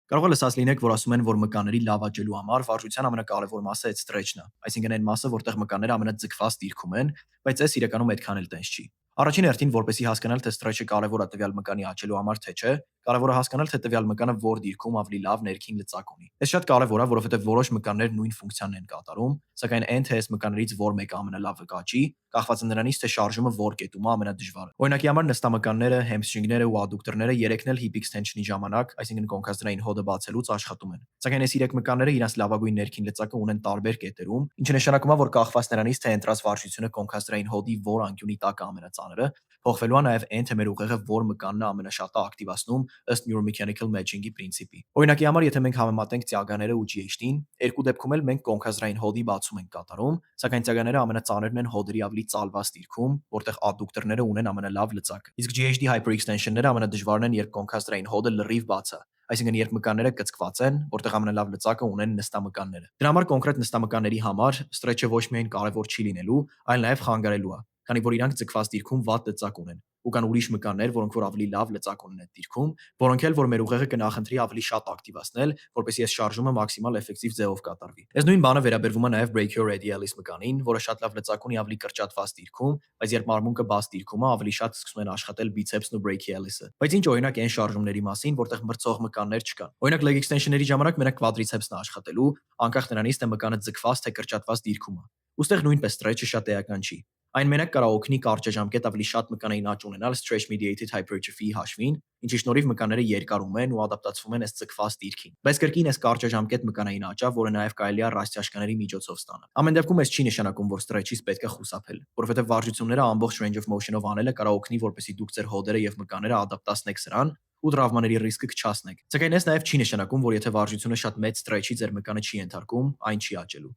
Կարող է լսած լինեք, որ ասում են, որ մկանների լավ աճելու համար վարժության ամենակարևոր մասը այդ սթրեչն է, այսինքն այն մասը, որտեղ մկանները ամենաձգված դիրքում են, բայց այս իրականում այդքան էլ տենց չի։ Առաջին հերթին, որպեսզի հասկանալ, թե սթրեչը կարևոր է տվյալ մկանի աճելու համար թե չէ, կարևոր է հասկանալ, թե տվյալ մկանը որ դիրքում ավելի լավ ներքին լծակ ունի։ Այս շատ կարևոր է, որովհետև որոշ մկաններ նույն ֆունկցիաներն են կատարում, սակայն այն թե այս մկաներից որ մեկը ամենալավը կաճի, կախված է նրանից, թե շարժումը որ կետում է ամենադժվարը։ Օրինակի համար նստամկանները, համսթրինգները ու ադուկտորները երեքն էլ hip extension-ի ժամանակ, այսինքն կոնքաստրային հոդը բացելուց աշխատում են։ Սակայն այս երեք մկանները իրենց լավագույն ներքին լծակը ունեն տարբեր կետերում, ինչը նշանակում է, որ կախված նրանից, թե ընտրած վարժությունը կոնքաստրային հոդի որ անկյունի տակ է ամենածանրը, փոխվելու է նաև այն, թե մեր ուղեղը որ մկանն է ամենաշատը ակտիվացնում ըստ neuromechanical matching-ի պրինցիպի։ Օրինակի համար, եթե մենք համեմատենք ծիագաները ու GHD-ին, երկու դեպքում էլ մենք կոնքաստրային հոդի բացում ենք կատարում, սակայն ծիագաները ամենածանրն են հոդերի ավելի ծալված դիրքում, որտեղ ադուկտորները ունեն ամենալավ լծակը։ Իսկ GHD hyperextension-ները ամենադժվարն են, երբ կոնքաստրային հոդը լրիվ բաց է, այսինքն երբ մկանները կծկված են, որտեղ ամենալավ լծակը ունեն նստամկանները։ Դրա համար կոնկրետ նստամկանների համար սթրեչը ոչ միայն կարևոր չի լինելու, այլ նաև խանգարելու է, քանի որ իրանք ձգված դիրքում վատ լծակ ունեն, ու կան ուրիշ մկաններ, որոնք որ ավելի լավ լծակ ունեն այդ դիրքում, որոնք էլ որ մեր ուղեղը կնախընտրի ավելի շատ ակտիվացնել, որպեսզի այս շարժումը մաքսիմալ էֆեկտիվ ձևով կատարվի։ Այս նույն բանը վերաբերվում է նաև brachioradialis մկանին, որը շատ լավ լծակ ունի ավելի կրճատված դիրքում, բայց երբ մարմունքը բաց դիրքում է, ավելի շատ սկսում են աշխատել biceps-ն ու brachialis-ը։ Բայց ինչ օրինակ այն շարժումների մասին, որտեղ մրցող մկաններ չկան։ Օրինակ leg extension-ների ժամանակ մենակ quadriceps-ն է աշխատելու, անկախ նրանից, թե մկանը ձգված թե կրճատված դիրքում է։ Ոստեղ նույնպես սթրեչը շատ էական չի։ Այն մենակ կարող օգնի կարճաժամկետ ավելի շատ մկանային աճ ունենալ stretch mediated hypertrophy-ի հաշվին, ինչի շնորհիվ մկանները երկարում են ու ադապտացվում են այս ձգված դիրքին։ Բայց կրկին այս կարճաժամկետ մկանային աճը, որը նաև կարելի է ռաստիաշխաների միջոցով ստանալ։ Ամեն դեպքում այս չի նշանակում, որ սթրեչից պետք է խուսափել, որովհետև վարժությունները ամբողջ range of motion-ով անելը կարող օգնի, որպեսզի դուք ձեր հոդերը եւ մկանները ադապտացնեք սրան ու տրավմաների ռիսկը կչացնեք։ Սակայն այս նաև չի նշանակում, որ եթե վարժությունը շատ մեծ սթրեչի ձեր մկանը չի ենթարկում, այն չի աճելու։